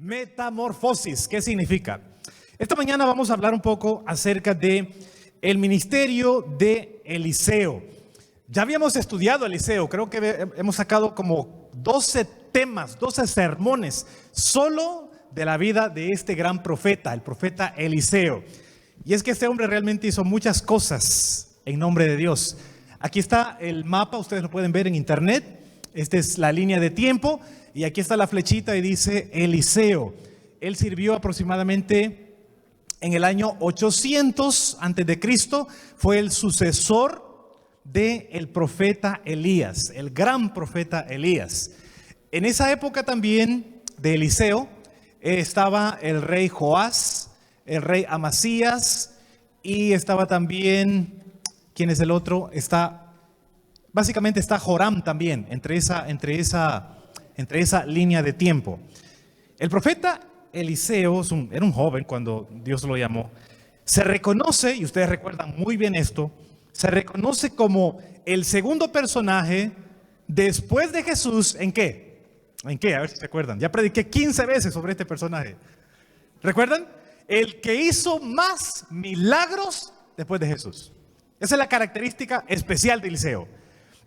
Metamorfosis, ¿qué significa? Esta mañana vamos a hablar un poco acerca de el ministerio de Eliseo. Ya habíamos estudiado Eliseo, creo que hemos sacado como 12 temas, 12 sermones solo de la vida de este gran profeta, el profeta Eliseo. Y es que este hombre realmente hizo muchas cosas en nombre de Dios. Aquí está el mapa, ustedes lo pueden ver en internet. Esta es la línea de tiempo y aquí está la flechita y dice Eliseo. Él sirvió aproximadamente en el año 800 antes de Cristo. Fue el sucesor del profeta Elías, el gran profeta Elías. En esa época también de Eliseo estaba el rey Joás, el rey Amasías y estaba también, ¿quién es el otro? Básicamente está Joram también entre esa línea de tiempo. El profeta Eliseo era un joven cuando Dios lo llamó. Se reconoce, y ustedes recuerdan muy bien esto, se reconoce como el segundo personaje después de Jesús. ¿En qué? ¿En qué? A ver si se acuerdan. Ya prediqué 15 veces sobre este personaje. ¿Recuerdan? El que hizo más milagros después de Jesús. Esa es la característica especial de Eliseo.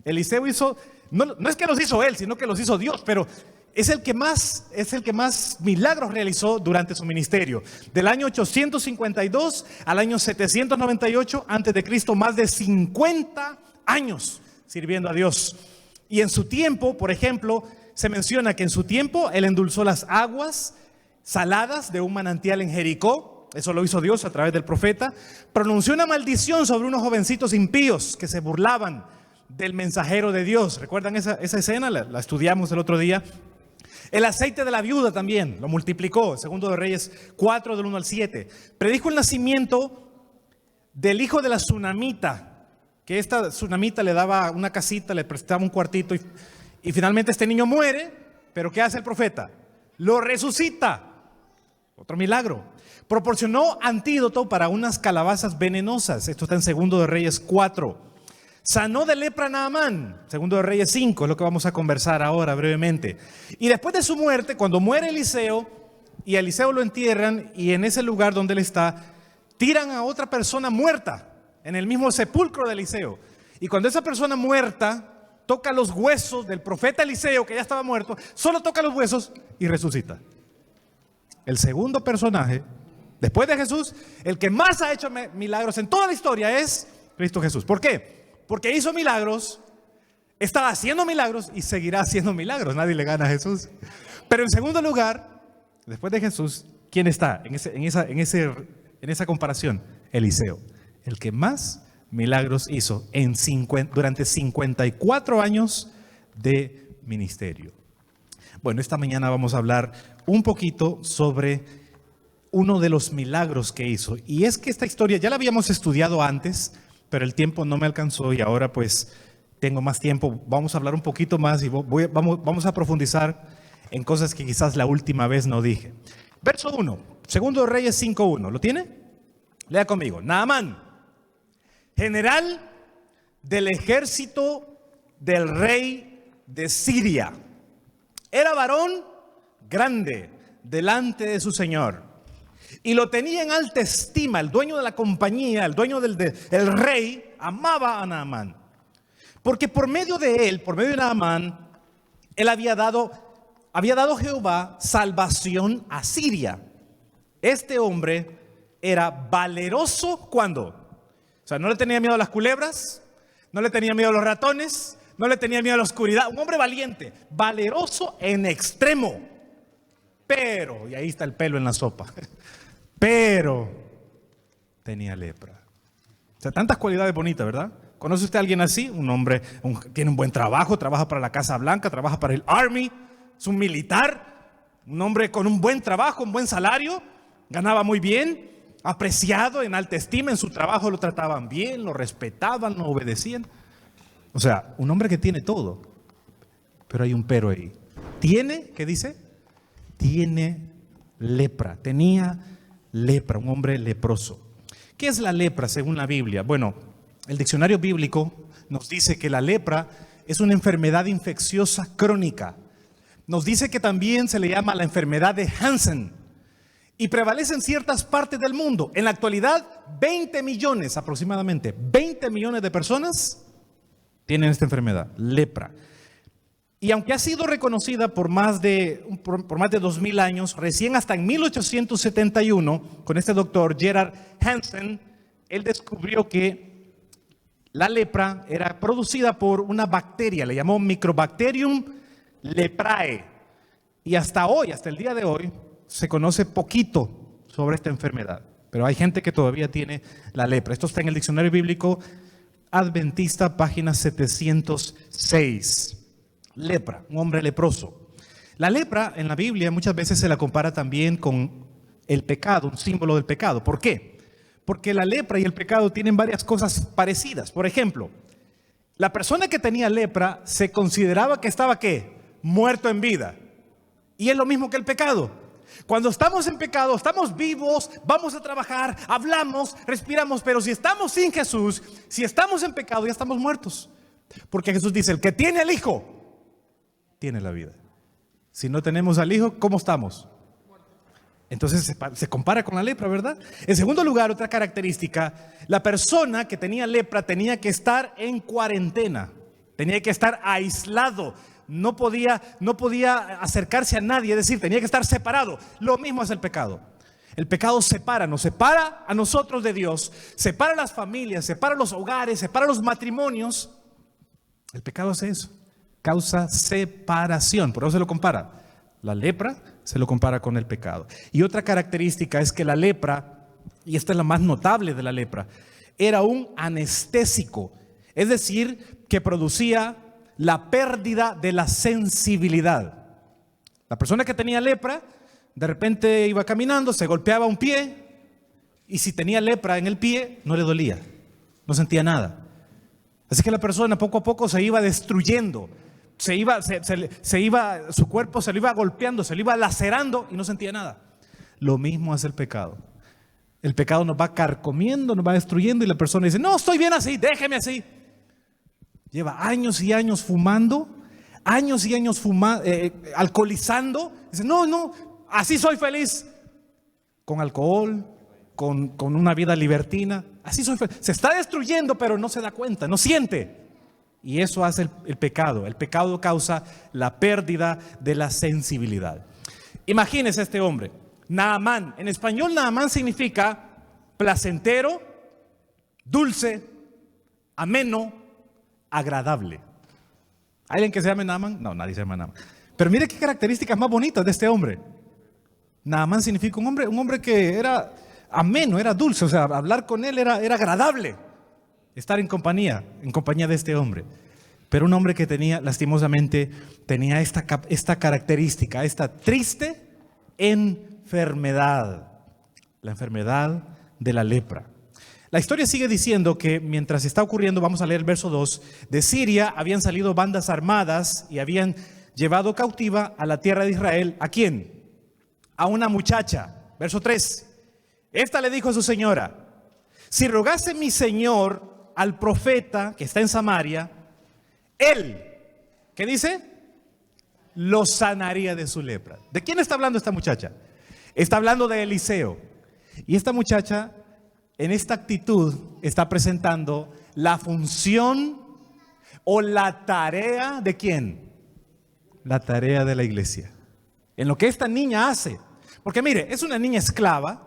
Eliseo hizo, no es que los hizo él, sino que los hizo Dios, pero es el que más milagros realizó durante su ministerio. Del año 852 al año 798 antes de Cristo, más de 50 años sirviendo a Dios. Y en su tiempo, por ejemplo, se menciona que en su tiempo él endulzó las aguas saladas de un manantial en Jericó. Eso lo hizo Dios a través del profeta. Pronunció una maldición sobre unos jovencitos impíos que se burlaban del mensajero de Dios. ¿Recuerdan esa escena? La estudiamos el otro día. El aceite de la viuda también lo multiplicó. Segundo de Reyes 4 del 1 al 7. Predijo el nacimiento del hijo de la tsunamita, que esta tsunamita le daba una casita, le prestaba un cuartito y finalmente este niño muere. Pero ¿qué hace el profeta? Lo resucita. Otro milagro. Proporcionó antídoto para unas calabazas venenosas. Esto está en Segundo de Reyes 4. Sanó de lepra a Naamán, Segundo de Reyes 5, es lo que vamos a conversar ahora brevemente. Y después de su muerte, cuando muere Eliseo, y a Eliseo lo entierran, y en ese lugar donde él está, tiran a otra persona muerta, en el mismo sepulcro de Eliseo. Y cuando esa persona muerta toca los huesos del profeta Eliseo, que ya estaba muerto, solo toca los huesos y resucita. El segundo personaje, después de Jesús, el que más ha hecho milagros en toda la historia es Cristo Jesús. ¿Por qué? Porque hizo milagros, está haciendo milagros y seguirá haciendo milagros. Nadie le gana a Jesús. Pero en segundo lugar, después de Jesús, ¿quién está en esa comparación? Eliseo, el que más milagros hizo durante 54 años de ministerio. Bueno, esta mañana vamos a hablar un poquito sobre uno de los milagros que hizo. Y es que esta historia ya la habíamos estudiado antes, pero el tiempo no me alcanzó y ahora pues tengo más tiempo. Vamos a hablar un poquito más y vamos a profundizar en cosas que quizás la última vez no dije. Verso 1, Segundo de Reyes 5:1. ¿Lo tiene? Lea conmigo. Naamán, general del ejército del rey de Siria, era varón grande delante de su señor. Y lo tenía en alta estima. El dueño de la compañía, el dueño el rey, amaba a Naamán. Porque por medio de Naamán, él había dado Jehová salvación a Siria. Este hombre era valeroso cuando, o sea, no le tenía miedo a las culebras, no le tenía miedo a los ratones, no le tenía miedo a la oscuridad. Un hombre valiente, valeroso en extremo. Pero, y ahí está el pelo en la sopa. Pero tenía lepra. O sea, tantas cualidades bonitas, ¿verdad? ¿Conoce usted a alguien así? Un hombre, tiene un buen trabajo, trabaja para la Casa Blanca, trabaja para el Army, es un militar, un hombre con un buen trabajo, un buen salario, ganaba muy bien, apreciado, en alta estima, en su trabajo lo trataban bien, lo respetaban, lo obedecían. O sea, un hombre que tiene todo, pero hay un pero ahí. ¿Qué dice? Tiene lepra, tenía lepra, un hombre leproso. ¿Qué es la lepra según la Biblia? Bueno, el diccionario bíblico nos dice que la lepra es una enfermedad infecciosa crónica Nos dice que también se le llama la enfermedad de Hansen y prevalece en ciertas partes del mundo. En la actualidad, 20 millones aproximadamente, 20 millones de personas tienen esta enfermedad, lepra. Y aunque ha sido reconocida por más de 2000 años, recién hasta en 1871, con este doctor Gerard Hansen, él descubrió que la lepra era producida por una bacteria, le llamó Microbacterium leprae. Y hasta hoy, hasta el día de hoy, se conoce poquito sobre esta enfermedad. Pero hay gente que todavía tiene la lepra. Esto está en el diccionario bíblico Adventista, página 706. Lepra, un hombre leproso. La lepra en la Biblia muchas veces se la compara también con el pecado, un símbolo del pecado. ¿Por qué? Porque la lepra y el pecado tienen varias cosas parecidas. Por ejemplo, la persona que tenía lepra se consideraba que estaba ¿qué? Muerto en vida. Y es lo mismo que el pecado. Cuando estamos en pecado, estamos vivos, vamos a trabajar, hablamos, respiramos, pero si estamos sin Jesús, si estamos en pecado, ya estamos muertos. Porque Jesús dice, el que tiene al Hijo, tiene la vida. Si no tenemos al Hijo, ¿cómo estamos? Entonces se compara con la lepra, ¿verdad? En segundo lugar, otra característica, la persona que tenía lepra tenía que estar en cuarentena, tenía que estar aislado, no podía acercarse a nadie, es decir, tenía que estar separado. Lo mismo es el pecado. El pecado separa, nos separa a nosotros de Dios, separa a las familias, separa los hogares, separa los matrimonios. El pecado hace eso, causa separación, por eso se lo compara. La lepra se lo compara con el pecado. Y otra característica es que la lepra, y esta es la más notable de la lepra, era un anestésico, es decir, que producía la pérdida de la sensibilidad. La persona que tenía lepra, de repente iba caminando, se golpeaba un pie, y si tenía lepra en el pie, no le dolía, no sentía nada. Así que la persona poco a poco se iba destruyendo, su cuerpo se lo iba golpeando, se lo iba lacerando y no sentía nada. Lo mismo hace el pecado. El pecado nos va carcomiendo, nos va destruyendo y la persona dice, no, estoy bien así, déjeme así. Lleva años y años fumando, alcoholizando. Dice, no, así soy feliz. Con alcohol, con una vida libertina, así soy feliz. Se está destruyendo, pero no se da cuenta, no siente. Y eso hace el pecado. El pecado causa la pérdida de la sensibilidad. Imagínese este hombre, Naamán. En español, Naamán significa placentero, dulce, ameno, agradable. ¿Hay alguien que se llame Naamán? No, nadie se llama Naamán. Pero mire qué características más bonitas de este hombre. Naamán significa un hombre que era ameno, era dulce, o sea, hablar con él era agradable. Estar en compañía de este hombre. Pero un hombre que lastimosamente, tenía esta característica, esta triste enfermedad. La enfermedad de la lepra. La historia sigue diciendo que mientras está ocurriendo, vamos a leer el verso 2, de Siria habían salido bandas armadas y habían llevado cautiva a la tierra de Israel. ¿A quién? A una muchacha. Verso 3. Esta le dijo a su señora, si rogase mi señor al profeta que está en Samaria, él, ¿qué dice? Lo sanaría de su lepra. ¿De quién está hablando esta muchacha? Está hablando de Eliseo. Y esta muchacha, en esta actitud, está presentando la función o la tarea ¿de quién? La tarea de la iglesia. En lo que esta niña hace. Porque mire, es una niña esclava.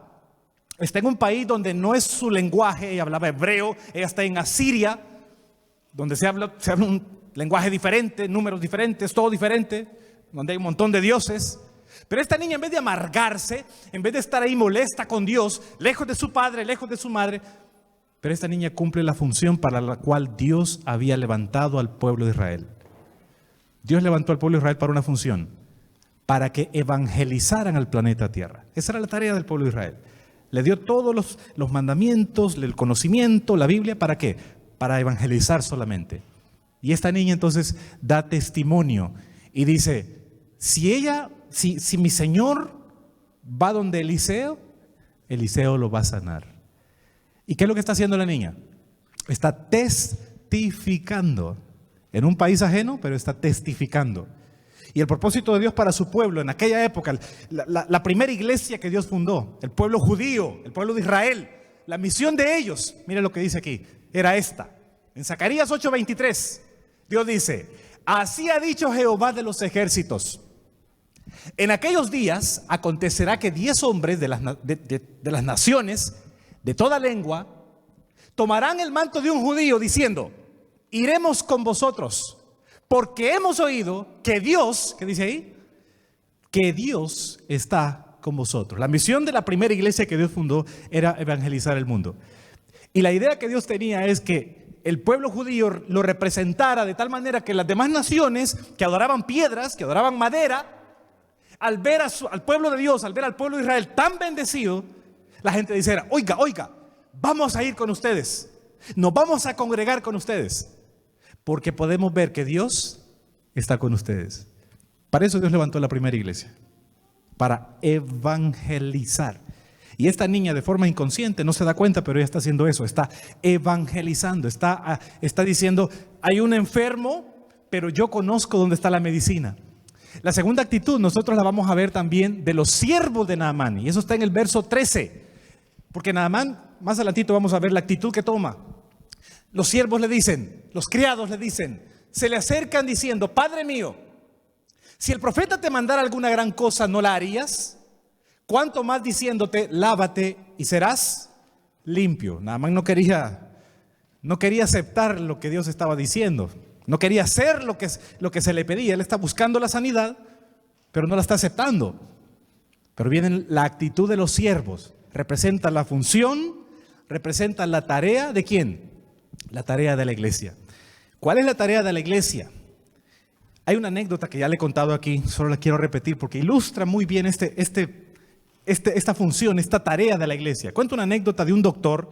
Está en un país donde no es su lenguaje. Ella hablaba hebreo. Ella está en Asiria, donde se habla un lenguaje diferente, números diferentes, todo diferente, donde hay un montón de dioses. Pero esta niña, en vez de amargarse, en vez de estar ahí molesta con Dios, lejos de su padre, lejos de su madre, pero esta niña cumple la función para la cual Dios había levantado al pueblo de Israel. Dios levantó al pueblo de Israel para una función, para que evangelizaran al planeta Tierra. Esa era la tarea del pueblo de Israel. Le dio todos los mandamientos, el conocimiento, la Biblia, ¿para qué? Para evangelizar solamente. Y esta niña entonces da testimonio y dice, si mi Señor va donde Eliseo, Eliseo lo va a sanar. ¿Y qué es lo que está haciendo la niña? Está testificando en un país ajeno, pero está testificando. Y el propósito de Dios para su pueblo en aquella época, la primera iglesia que Dios fundó, el pueblo judío, el pueblo de Israel, la misión de ellos, mire lo que dice aquí, era esta. En Zacarías 8:23, Dios dice: así ha dicho Jehová de los ejércitos. En aquellos días acontecerá que 10 hombres de las naciones, de toda lengua, tomarán el manto de un judío diciendo: iremos con vosotros, porque hemos oído que Dios, ¿qué dice ahí? Que Dios está con vosotros. La misión de la primera iglesia que Dios fundó era evangelizar el mundo. Y la idea que Dios tenía es que el pueblo judío lo representara de tal manera que las demás naciones que adoraban piedras, que adoraban madera, al ver al pueblo de Dios, al ver al pueblo de Israel tan bendecido, la gente dijera: oiga, vamos a ir con ustedes, nos vamos a congregar con ustedes, porque podemos ver que Dios está con ustedes. Para eso Dios levantó la primera iglesia, para evangelizar. Y esta niña, de forma inconsciente, no se da cuenta, pero ella está haciendo eso, está evangelizando, está diciendo: hay un enfermo, pero yo conozco dónde está la medicina. La segunda actitud nosotros la vamos a ver también de los siervos de Naamán, y eso está en el verso 13, porque Naamán, más adelantito vamos a ver la actitud que toma. Los siervos le dicen, los criados le dicen, se le acercan diciendo: Padre mío, si el profeta te mandara alguna gran cosa, ¿no la harías? ¿Cuánto más diciéndote: lávate y serás limpio? Naamán no quería aceptar lo que Dios estaba diciendo. No quería hacer lo que se le pedía. Él está buscando la sanidad, pero no la está aceptando. Pero viene la actitud de los siervos. Representa la función, representa la tarea ¿de quién? La tarea de la iglesia. ¿Cuál es la tarea de la iglesia? Hay una anécdota que ya le he contado aquí, solo la quiero repetir porque ilustra muy bien esta función, esta tarea de la iglesia. Cuento una anécdota de un doctor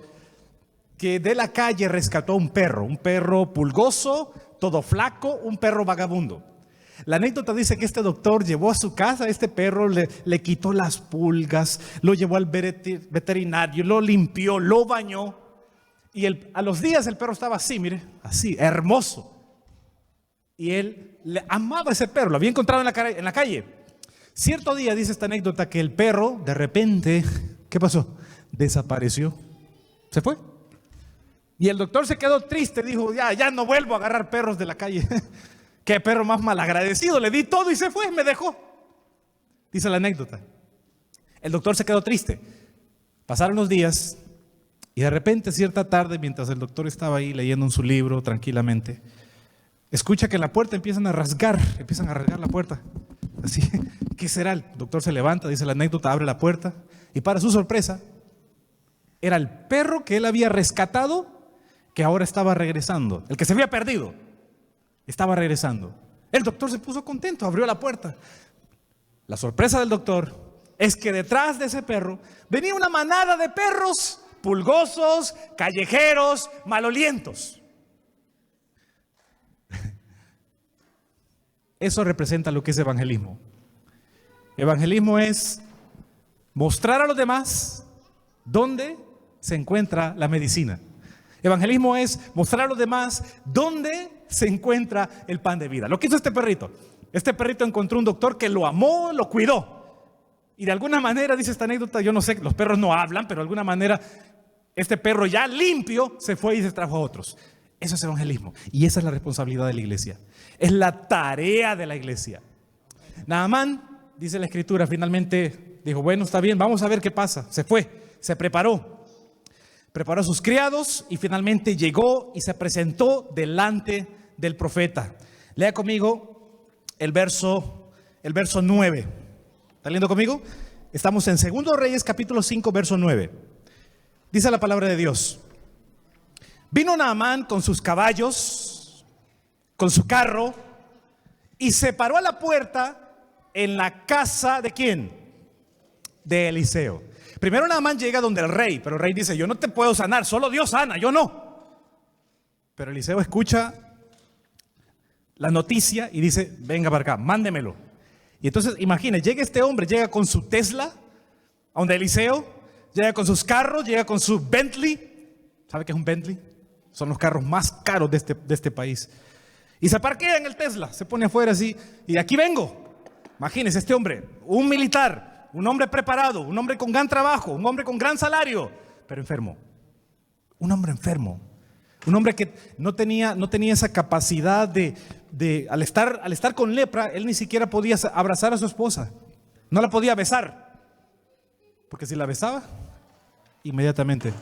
que de la calle rescató un perro pulgoso, todo flaco, un perro vagabundo. La anécdota dice que este doctor llevó a su casa a este perro, le quitó las pulgas, lo llevó al veterinario, lo limpió, lo bañó. Y a los días el perro estaba así, mire, así, hermoso. Y él le amaba a ese perro, lo había encontrado en la calle. Cierto día, dice esta anécdota, que el perro de repente, ¿qué pasó? Desapareció, se fue. Y el doctor se quedó triste, dijo: ya no vuelvo a agarrar perros de la calle. Qué perro más malagradecido, le di todo y se fue, me dejó. Dice la anécdota. El doctor se quedó triste. Pasaron los días y de repente, cierta tarde, mientras el doctor estaba ahí leyendo en su libro tranquilamente, escucha que en la puerta empiezan a rasgar la puerta. Así, ¿qué será? El doctor se levanta, dice la anécdota, abre la puerta y para su sorpresa, era el perro que él había rescatado, que ahora estaba regresando. El que se había perdido estaba regresando. El doctor se puso contento, abrió la puerta. La sorpresa del doctor es que detrás de ese perro venía una manada de perros pulgosos, callejeros, malolientos. Eso representa lo que es evangelismo. Evangelismo es mostrar a los demás dónde se encuentra la medicina. Evangelismo es mostrar a los demás dónde se encuentra el pan de vida. Lo que hizo este perrito encontró un doctor que lo amó, lo cuidó. Y de alguna manera, dice esta anécdota, yo no sé, los perros no hablan, pero de alguna manera este perro ya limpio se fue y se trajo a otros. Eso es evangelismo. Y esa es la responsabilidad de la iglesia. Es la tarea de la iglesia. Naamán, dice la escritura, finalmente dijo: bueno, está bien, vamos a ver qué pasa. Se fue, se preparó a sus criados y finalmente llegó y se presentó delante del profeta. Lea conmigo el verso 9. ¿Está leyendo conmigo? Estamos en 2 Reyes capítulo 5 verso 9. Dice la palabra de Dios: vino Naamán con sus caballos, con su carro, y se paró a la puerta en la casa ¿de quién? De Eliseo. Primero Naamán llega donde el rey, pero el rey dice: yo no te puedo sanar, solo Dios sana, yo no. Pero Eliseo escucha la noticia y dice: venga para acá, mándemelo. Y entonces imagine, llega con su Tesla a donde Eliseo, llega con sus carros, llega con su Bentley. ¿Sabe qué es un Bentley? Son los carros más caros de este país. Y se parquea en el Tesla, se pone afuera así, y aquí vengo. Imagínense este hombre, un militar, un hombre preparado, un hombre con gran trabajo, un hombre con gran salario, pero enfermo. Un hombre enfermo. Un hombre que no tenía esa capacidad al estar con lepra, él ni siquiera podía abrazar a su esposa. No la podía besar. Porque si la besaba, inmediatamente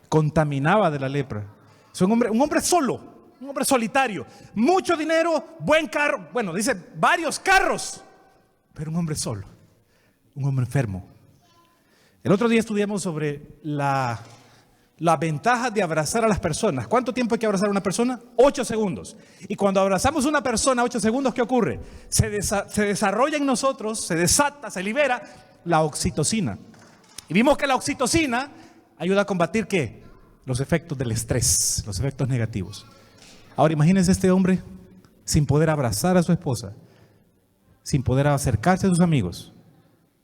contaminaba de la lepra. Es un hombre solo. Un hombre solitario, mucho dinero, buen carro, bueno, dice varios carros, pero un hombre solo, un hombre enfermo. El otro día estudiamos sobre la ventaja de abrazar a las personas. ¿Cuánto tiempo hay que abrazar a una persona? 8 segundos. Y cuando abrazamos a una persona 8 segundos, ¿qué ocurre? Se desarrolla en nosotros, se desata, se libera la oxitocina. Y vimos que la oxitocina ayuda a combatir ¿qué? Los efectos del estrés, los efectos negativos. Ahora imagínense este hombre sin poder abrazar a su esposa, sin poder acercarse a sus amigos,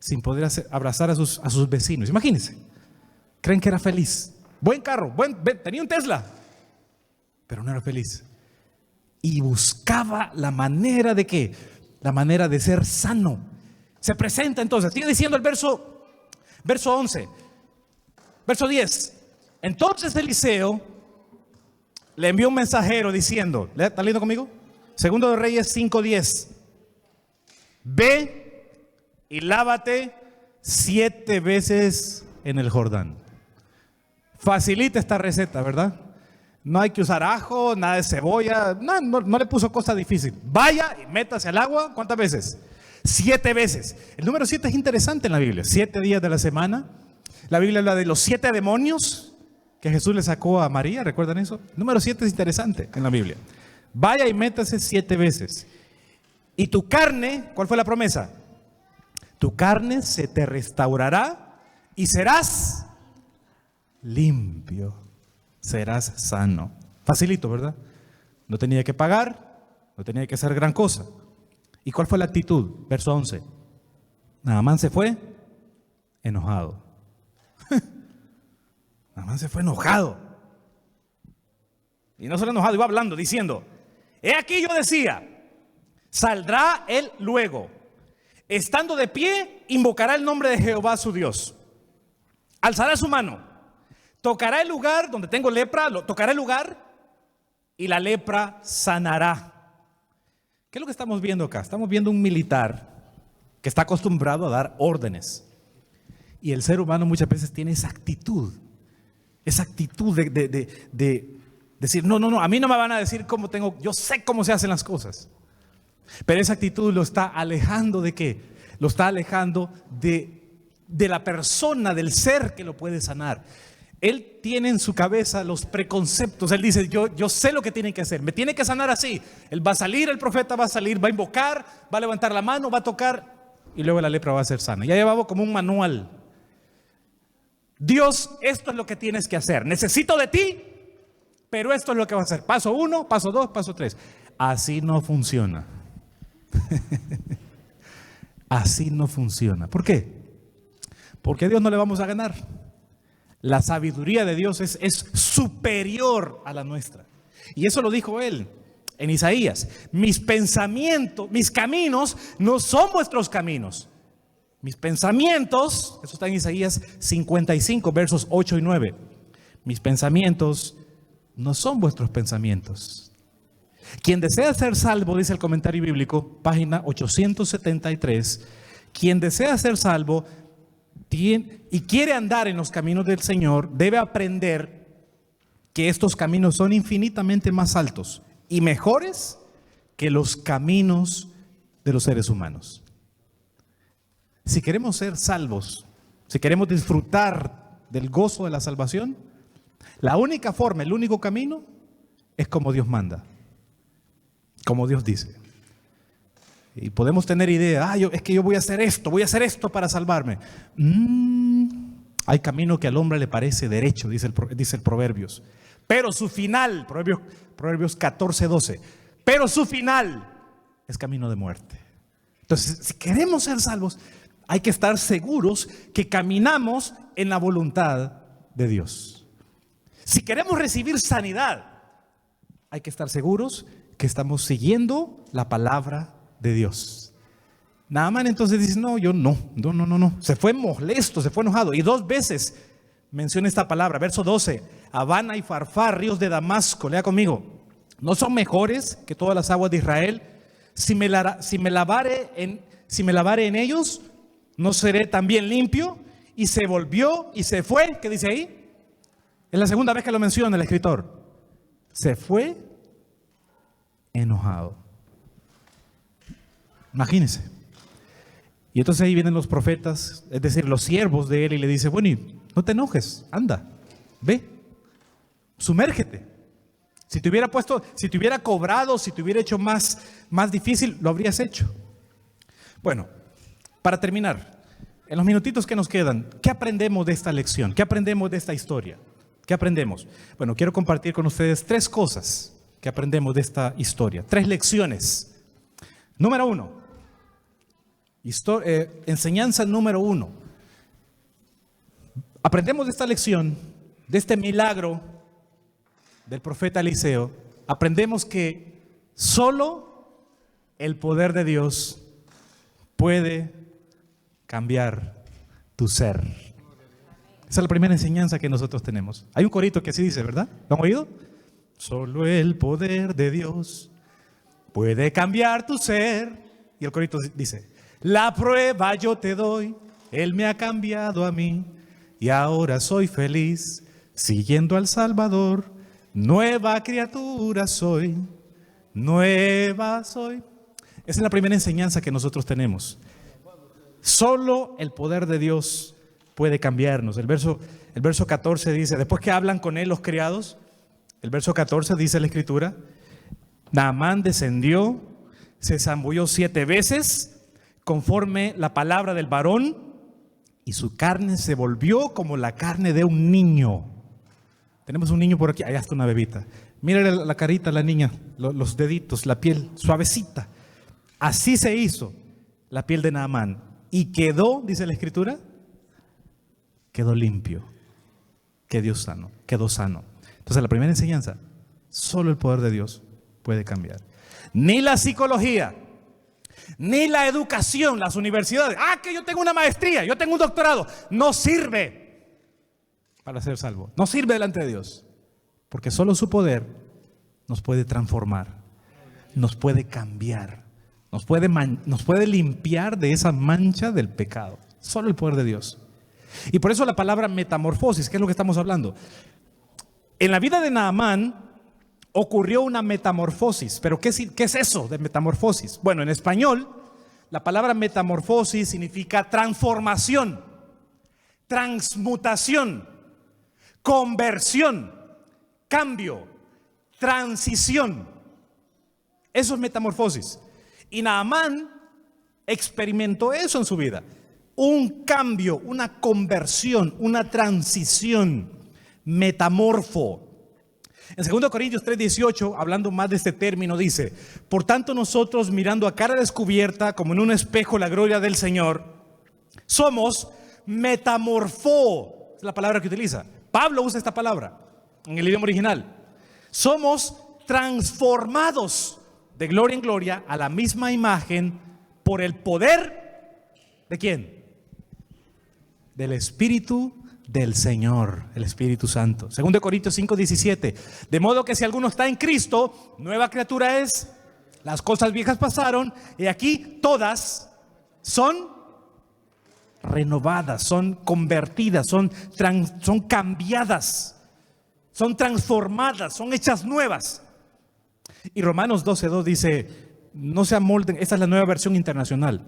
sin poder abrazar a sus vecinos. Imagínense, creen que era feliz, buen carro, tenía un Tesla, pero no era feliz. Y buscaba la manera de ¿qué? La manera de ser sano. Se presenta entonces, sigue diciendo el verso 11, verso 10. Entonces Eliseo le envió un mensajero diciendo, ¿está leyendo conmigo? Segundo de Reyes 5:10. Ve y lávate 7 veces en el Jordán. Facilita esta receta, ¿verdad? No hay que usar ajo, nada de cebolla, no le puso cosa difícil. Vaya y métase al agua, ¿cuántas veces? 7 veces. El número 7 es interesante en la Biblia. 7 días de la semana. La Biblia habla de los 7 demonios que Jesús le sacó a María, ¿recuerdan eso? Número 7 es interesante en la Biblia. Vaya y métase 7 veces. Y tu carne, ¿cuál fue la promesa? Tu carne se te restaurará y serás limpio, serás sano. Facilito, ¿verdad? No tenía que pagar, no tenía que hacer gran cosa. ¿Y cuál fue la actitud? Verso 11. Naamán se fue enojado. Naamán se fue enojado. Y no solo enojado, iba hablando, diciendo, he aquí yo decía, saldrá él luego, estando de pie, invocará el nombre de Jehová su Dios, alzará su mano, tocará el lugar donde tengo lepra, tocará el lugar y la lepra sanará. ¿Qué es lo que estamos viendo acá? Estamos viendo un militar que está acostumbrado a dar órdenes. Y el ser humano muchas veces tiene esa actitud de decir, no, a mí no me van a decir cómo tengo, yo sé cómo se hacen las cosas. Pero esa actitud lo está alejando ¿de qué? Lo está alejando de la persona, del ser que lo puede sanar. Él tiene en su cabeza los preconceptos. Él dice, yo sé lo que tiene que hacer, me tiene que sanar así. Él va a salir, el profeta va a salir, va a invocar, va a levantar la mano, va a tocar y luego la lepra va a ser sana. Ya llevamos como un manual. Dios, esto es lo que tienes que hacer. Necesito de ti, pero esto es lo que vas a hacer. Paso 1, paso 2, paso 3. Así no funciona. Así no funciona. ¿Por qué? Porque a Dios no le vamos a ganar. La sabiduría de Dios es superior a la nuestra. Y eso lo dijo él en Isaías. Mis pensamientos, mis caminos no son vuestros caminos. Mis pensamientos, eso está en Isaías 55, versos 8 y 9. Mis pensamientos no son vuestros pensamientos. Quien desea ser salvo, dice el comentario bíblico, página 873, quien desea ser salvo y quiere andar en los caminos del Señor, debe aprender que estos caminos son infinitamente más altos y mejores que los caminos de los seres humanos. Si queremos ser salvos, si queremos disfrutar del gozo de la salvación, la única forma, el único camino es como Dios manda, como Dios dice. Y podemos tener idea, es que yo voy a hacer esto para salvarme. Hay camino que al hombre le parece derecho, dice el Proverbios. Pero su final, Proverbios 14:12, pero su final es camino de muerte. Entonces, si queremos ser salvos, hay que estar seguros que caminamos en la voluntad de Dios. Si queremos recibir sanidad, hay que estar seguros porque estamos siguiendo la palabra de Dios. Naamán entonces dice, no. Se fue molesto, se fue enojado. Y 2 veces menciona esta palabra. Verso 12, Abana y Farfar, ríos de Damasco. Lea conmigo. ¿No son mejores que todas las aguas de Israel? Si me lavare en ellos, ¿no seré también limpio? Y se volvió y se fue. ¿Qué dice ahí? Es la segunda vez que lo menciona el escritor. Se fue enojado. Imagínense. Y entonces ahí vienen los profetas, es decir, los siervos de él, y le dice, bueno, y no te enojes, anda, ve, sumérgete. Si te hubiera cobrado, si te hubiera hecho más difícil, lo habrías hecho. Bueno, para terminar, en los minutitos que nos quedan, ¿qué aprendemos de esta lección? ¿Qué aprendemos de esta historia? ¿Qué aprendemos? Bueno, quiero compartir con ustedes 3 cosas que aprendemos de esta historia, 3 lecciones. Número 1, enseñanza número 1. Aprendemos de esta lección, de este milagro del profeta Eliseo, aprendemos que solo el poder de Dios puede cambiar tu ser. Esa es la primera enseñanza que nosotros tenemos. Hay un corito que así dice, ¿verdad? ¿Lo han oído? Solo el poder de Dios puede cambiar tu ser. Y el corito dice, la prueba yo te doy, Él me ha cambiado a mí y ahora soy feliz siguiendo al Salvador. Nueva criatura soy, nueva soy. Esa es la primera enseñanza que nosotros tenemos. Solo el poder de Dios puede cambiarnos. El verso 14 dice, después que hablan con él los criados, el verso 14 dice la escritura, Naamán descendió, se zambulló 7 veces, conforme la palabra del varón, y su carne se volvió como la carne de un niño. Tenemos un niño por aquí, allá está una bebita. Mira la carita, la niña, los deditos, la piel suavecita. Así se hizo la piel de Naamán. Y quedó, dice la escritura, quedó limpio, quedó sano. Entonces la primera enseñanza, solo el poder de Dios puede cambiar. Ni la psicología, ni la educación, las universidades. Que yo tengo una maestría, yo tengo un doctorado. No sirve para ser salvo. No sirve delante de Dios. Porque solo su poder nos puede transformar, nos puede cambiar, nos puede limpiar de esa mancha del pecado. Solo el poder de Dios. Y por eso la palabra metamorfosis, ¿qué es lo que estamos hablando? En la vida de Naamán ocurrió una metamorfosis. ¿Pero qué es eso de metamorfosis? Bueno, en español, la palabra metamorfosis significa transformación, transmutación, conversión, cambio, transición. Eso es metamorfosis. Y Naamán experimentó eso en su vida. Un cambio, una conversión, una transición, metamorfo. En 2 Corintios 3:18, hablando más de este término, dice: por tanto nosotros, mirando a cara descubierta, como en un espejo, la gloria del Señor, somos metamorfo. Es la palabra que utiliza. Pablo usa esta palabra en el idioma original. Somos transformados de gloria en gloria a la misma imagen por el poder ¿de quién? Del Espíritu del Señor, el Espíritu Santo. 2 Corintios 5:17. De modo que si alguno está en Cristo, nueva criatura es. Las cosas viejas pasaron y aquí todas son renovadas, son convertidas, son cambiadas, son transformadas, son hechas nuevas. Y Romanos 12:2 dice: no se amolden, esta es la nueva versión internacional,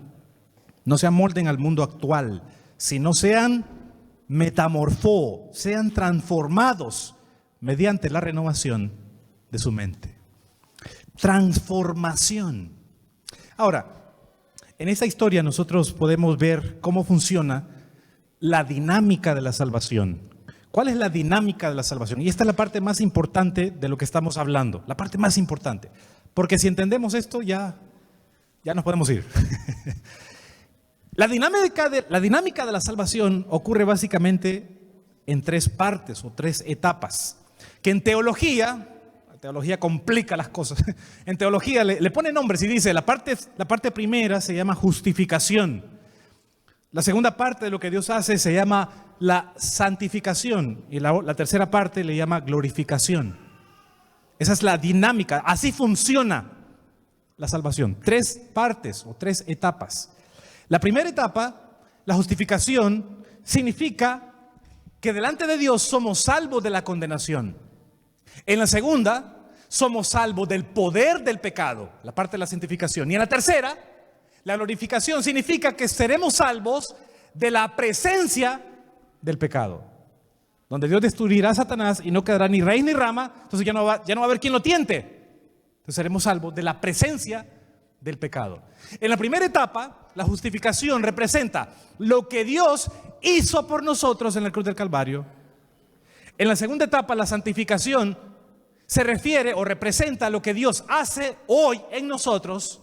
no se amolden al mundo actual, sino sean sean transformados mediante la renovación de su mente. Transformación. Ahora, en esta historia nosotros podemos ver cómo funciona la dinámica de la salvación. ¿Cuál es la dinámica de la salvación? Y esta es la parte más importante de lo que estamos hablando, la parte más importante. Porque si entendemos esto, ya nos podemos ir. La dinámica de la salvación ocurre básicamente en 3 partes o 3 etapas, que en teología, teología complica las cosas. En teología le pone nombres y dice, la parte primera se llama justificación. La segunda parte de lo que Dios hace se llama la santificación. Y la tercera parte le llama glorificación. Esa es la dinámica. Así funciona la salvación. 3 partes o 3 etapas. La primera etapa, la justificación, significa que delante de Dios somos salvos de la condenación. En la segunda, somos salvos del poder del pecado, la parte de la santificación. Y en la tercera, la glorificación, significa que seremos salvos de la presencia del pecado. Donde Dios destruirá a Satanás y no quedará ni raíz ni rama, entonces ya no va a haber quien lo tiente. Entonces seremos salvos de la presencia del pecado. En la primera etapa, la justificación representa lo que Dios hizo por nosotros en la cruz del Calvario. En la segunda etapa, la santificación se refiere o representa lo que Dios hace hoy en nosotros.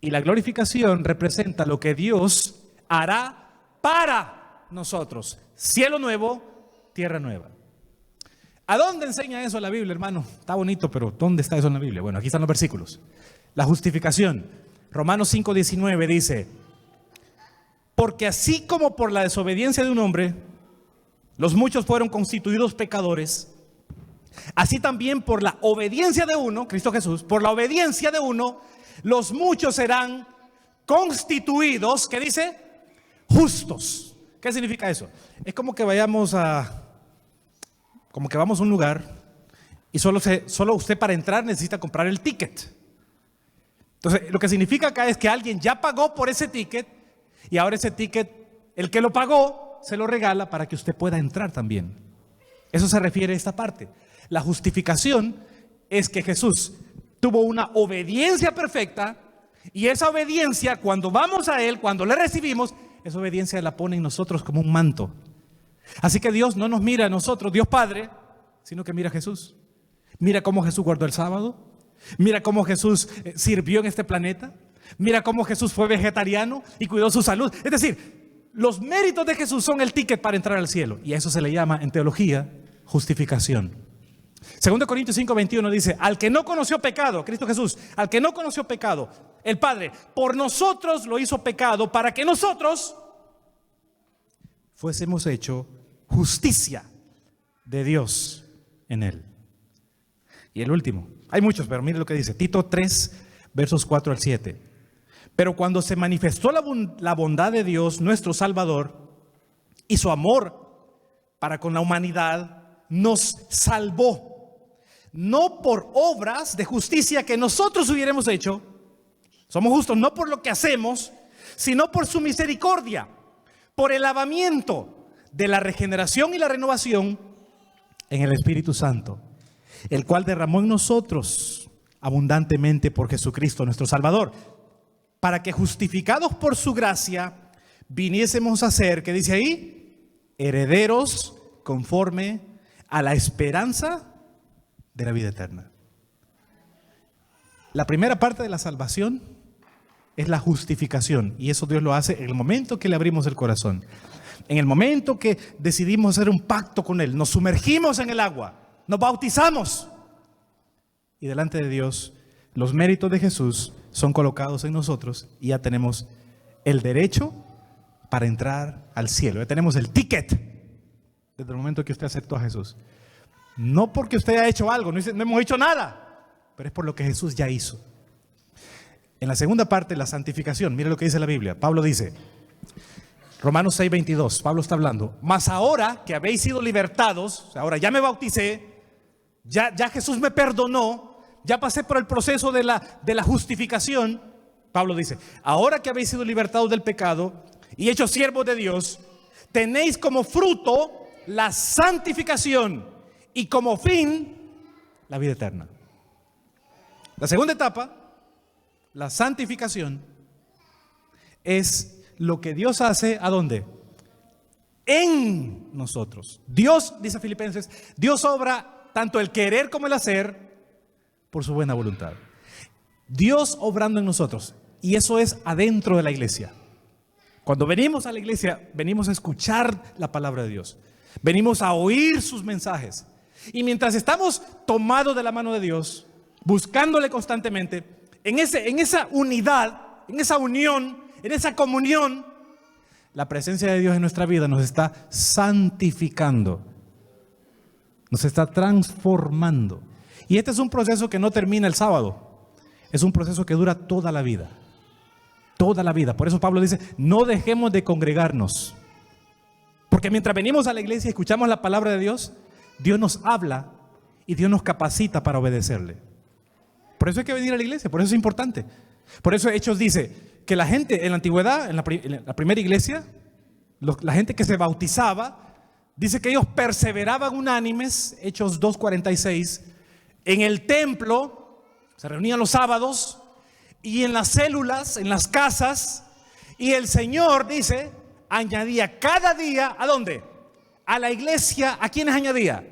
Y la glorificación representa lo que Dios hará para nosotros. Cielo nuevo, tierra nueva. ¿A dónde enseña eso la Biblia, hermano? Está bonito, pero ¿dónde está eso en la Biblia? Bueno, aquí están los versículos. La justificación. Romanos 5:19 dice: porque así como por la desobediencia de un hombre los muchos fueron constituidos pecadores, así también por la obediencia de uno, Cristo Jesús, por la obediencia de uno, los muchos serán constituidos, ¿qué dice? Justos. ¿Qué significa eso? Es como que vamos a un lugar y solo usted para entrar necesita comprar el ticket. Entonces, lo que significa acá es que alguien ya pagó por ese ticket y ahora ese ticket, el que lo pagó, se lo regala para que usted pueda entrar también. Eso se refiere a esta parte. La justificación es que Jesús tuvo una obediencia perfecta y esa obediencia, cuando vamos a Él, cuando le recibimos, esa obediencia la pone en nosotros como un manto. Así que Dios no nos mira a nosotros, Dios Padre, sino que mira a Jesús. Mira cómo Jesús guardó el sábado. Mira cómo Jesús sirvió en este planeta. Mira cómo Jesús fue vegetariano y cuidó su salud. Es decir, los méritos de Jesús son el ticket para entrar al cielo. Y a eso se le llama en teología justificación. 2 Corintios 5:21 dice: al que no conoció pecado, Cristo Jesús, al que no conoció pecado, el Padre, por nosotros lo hizo pecado para que nosotros fuésemos hecho justicia de Dios en él. Y el último, hay muchos, pero mire lo que dice Tito 3, versos 4 al 7. Pero cuando se manifestó la bondad de Dios, nuestro Salvador, y su amor para con la humanidad, nos salvó, no por obras de justicia que nosotros hubiéramos hecho. Somos justos no por lo que hacemos, sino por su misericordia, por el lavamiento de la regeneración y la renovación en el Espíritu Santo, el cual derramó en nosotros abundantemente por Jesucristo nuestro Salvador, para que justificados por su gracia viniésemos a ser, ¿qué dice ahí? Herederos conforme a la esperanza de la vida eterna. La primera parte de la salvación es la justificación, y eso Dios lo hace en el momento que le abrimos el corazón, en el momento que decidimos hacer un pacto con Él, nos sumergimos en el agua, nos bautizamos y delante de Dios los méritos de Jesús son colocados en nosotros y ya tenemos el derecho para entrar al cielo. Ya tenemos el ticket desde el momento que usted aceptó a Jesús. No porque usted haya hecho algo, no hemos hecho nada, pero es por lo que Jesús ya hizo. En la segunda parte, la santificación, mire lo que dice la Biblia. Pablo dice, Romanos 6:22, Pablo está hablando: mas ahora que habéis sido libertados, ahora ya me bauticé, ya Jesús me perdonó, ya pasé por el proceso de la justificación. Pablo dice: ahora que habéis sido libertados del pecado y hechos siervos de Dios, tenéis como fruto la santificación y como fin la vida eterna. La segunda etapa, la santificación, es lo que Dios hace, ¿a dónde? En nosotros. Dios, dice Filipenses, Dios obra tanto el querer como el hacer por su buena voluntad. Dios obrando en nosotros, y eso es adentro de la iglesia. Cuando venimos a la iglesia, venimos a escuchar la palabra de Dios, venimos a oír sus mensajes, Y mientras estamos tomados de la mano de Dios, buscándole constantemente, en esa unidad, en esa unión, en esa comunión, la presencia de Dios en nuestra vida nos está santificando, nos está transformando. Y este es un proceso que no termina el sábado, es un proceso que dura toda la vida. Toda la vida. Por eso Pablo dice, no dejemos de congregarnos. Porque mientras venimos a la iglesia y escuchamos la palabra de Dios, Dios nos habla y Dios nos capacita para obedecerle. Por eso hay que venir a la iglesia, por eso es importante. Por eso Hechos dice que la gente en la antigüedad, en la primera iglesia, la gente que se bautizaba, dice que ellos perseveraban unánimes, Hechos 2:46, en el templo, se reunían los sábados, y en las células, en las casas, y el Señor, dice, añadía cada día, ¿a dónde? A la iglesia. ¿A quiénes añadía?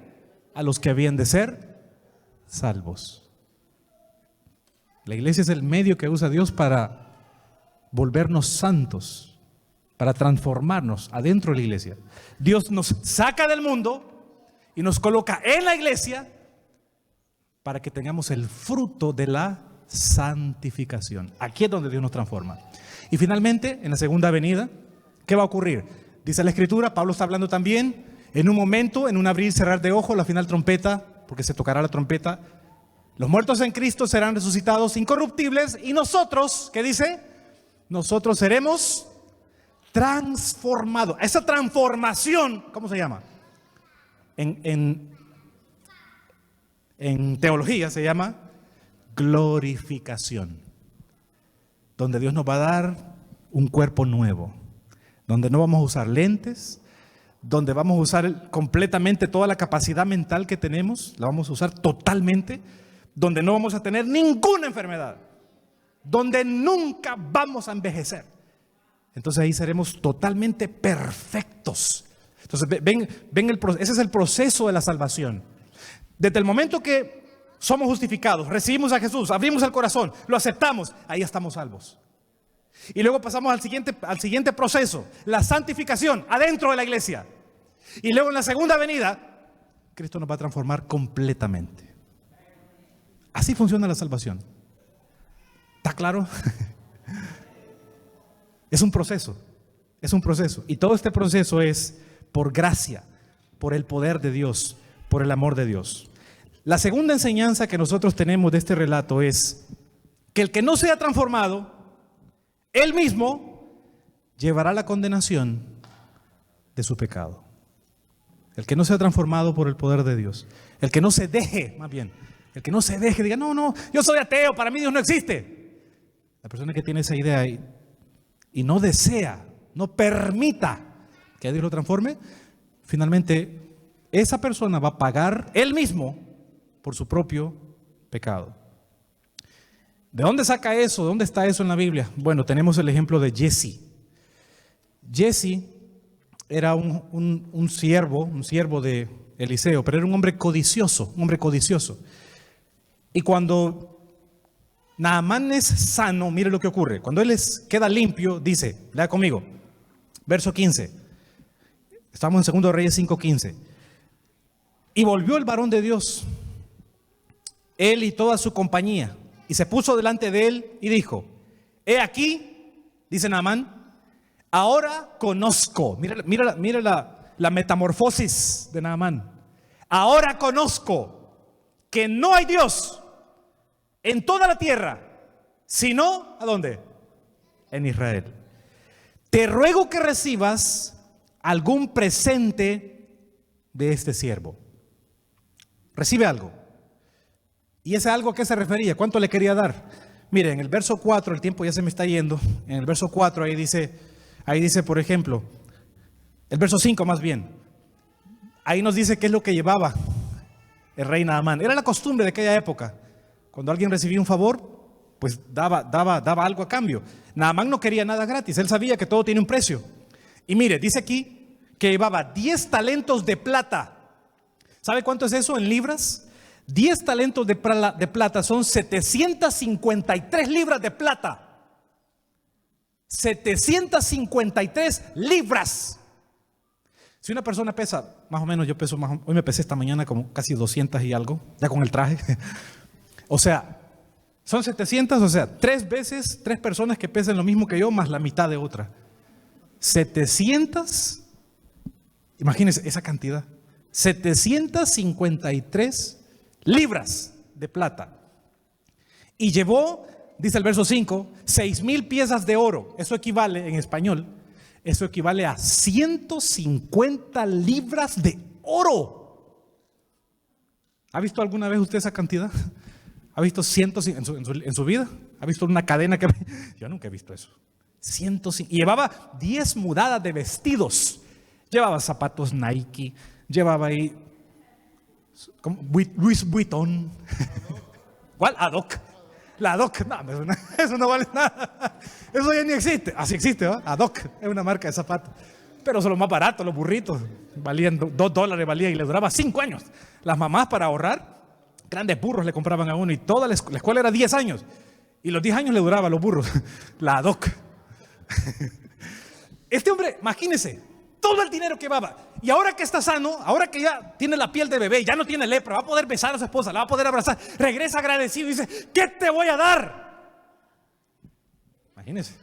A los que habían de ser salvos. La iglesia es el medio que usa Dios para volvernos santos, para transformarnos adentro de la iglesia. Dios nos saca del mundo y nos coloca en la iglesia para que tengamos el fruto de la santificación. Aquí es donde Dios nos transforma. Y finalmente, en la segunda venida, ¿qué va a ocurrir? Dice la Escritura, Pablo está hablando también, en un momento, en un abrir y cerrar de ojos, la final trompeta, porque se tocará la trompeta, los muertos en Cristo serán resucitados incorruptibles y nosotros, ¿qué dice? Nosotros seremos transformados. Esa transformación, ¿cómo se llama? En teología se llama glorificación, donde Dios nos va a dar un cuerpo nuevo, donde no vamos a usar lentes, donde vamos a usar completamente toda la capacidad mental que tenemos, la vamos a usar totalmente, donde no vamos a tener ninguna enfermedad, donde nunca vamos a envejecer. Entonces ahí seremos totalmente perfectos. Entonces ese es el proceso de la salvación. Desde el momento que somos justificados, recibimos a Jesús, abrimos el corazón, lo aceptamos, ahí estamos salvos. Y luego pasamos al siguiente proceso, la santificación adentro de la iglesia. Y luego en la segunda venida, Cristo nos va a transformar completamente. Así funciona la salvación. ¿Está claro? Es un proceso. Y todo este proceso es por gracia, por el poder de Dios, por el amor de Dios. La segunda enseñanza que nosotros tenemos de este relato es que el que no sea transformado, él mismo llevará la condenación de su pecado. El que no sea transformado por el poder de Dios, el que no se deje, más bien, el que no se deje, diga, no, yo soy ateo, para mí Dios no existe. La persona que tiene esa idea y no desea, no permita que Dios lo transforme, finalmente esa persona va a pagar él mismo por su propio pecado. ¿De dónde saca eso? ¿Dónde está eso en la Biblia? Bueno, tenemos el ejemplo de Jesse. Jesse era un siervo de Eliseo, pero era un hombre codicioso. Y cuando Naamán es sano, mire lo que ocurre. Cuando él queda limpio, dice, lea conmigo, verso 15. Estamos en 2 Reyes 5:15. Y volvió el varón de Dios, él y toda su compañía, y se puso delante de él y dijo, he aquí, dice Naamán, ahora conozco, mira la metamorfosis de Naamán, ahora conozco que no hay Dios en toda la tierra, sino, ¿a dónde? En Israel. Te ruego que recibas algún presente de este siervo. Recibe algo. ¿Y ese algo a qué se refería? ¿Cuánto le quería dar? Mire, en el verso 4, el tiempo ya se me está yendo. En el verso 4 ahí dice, por ejemplo, el verso 5 más bien. Ahí nos dice qué es lo que llevaba el rey Naamán. Era la costumbre de aquella época. Cuando alguien recibía un favor, pues daba algo a cambio. Naamán no quería nada gratis. Él sabía que todo tiene un precio. Y mire, dice aquí que llevaba 10 talentos de plata. ¿Sabe cuánto es eso en libras? 10 talentos de plata son 753 libras de plata. 753 libras. Si Si una persona pesa, más o menos, yo peso más, hoy me pesé esta mañana como casi 200 y algo, ya con el traje. O sea, son 700, o sea, 3 veces, 3 personas que pesen lo mismo que yo, más la mitad de otra. 700, imagínense esa cantidad, 753 libras de plata. Y llevó, dice el verso 5, 6,000 piezas de oro. Eso equivale en español, eso equivale a 150 libras de oro. ¿Ha visto alguna vez usted esa cantidad? ¿Ha visto cientos en su vida? ¿Ha visto una cadena que... Yo nunca he visto eso. 105. Y llevaba 10 mudadas de vestidos. Llevaba zapatos Nike, llevaba ahí Louis Vuitton. ¿Cuál? Adoc. La Adoc, no, eso no vale nada. Eso ya ni existe. Así existe, ¿no? Adoc es una marca de zapatos. Pero son los más baratos, los burritos. Valían $2, valía y les duraba 5 años. Las mamás, para ahorrar, grandes burros le compraban a uno y toda la escuela era 10 años. Y los 10 años le duraba a los burros. La Adoc. Este hombre, imagínese, todo el dinero que llevaba. Y ahora que está sano, ahora que ya tiene la piel de bebé, ya no tiene lepra, va a poder besar a su esposa, la va a poder abrazar, regresa agradecido y dice, ¿qué te voy a dar? Imagínese.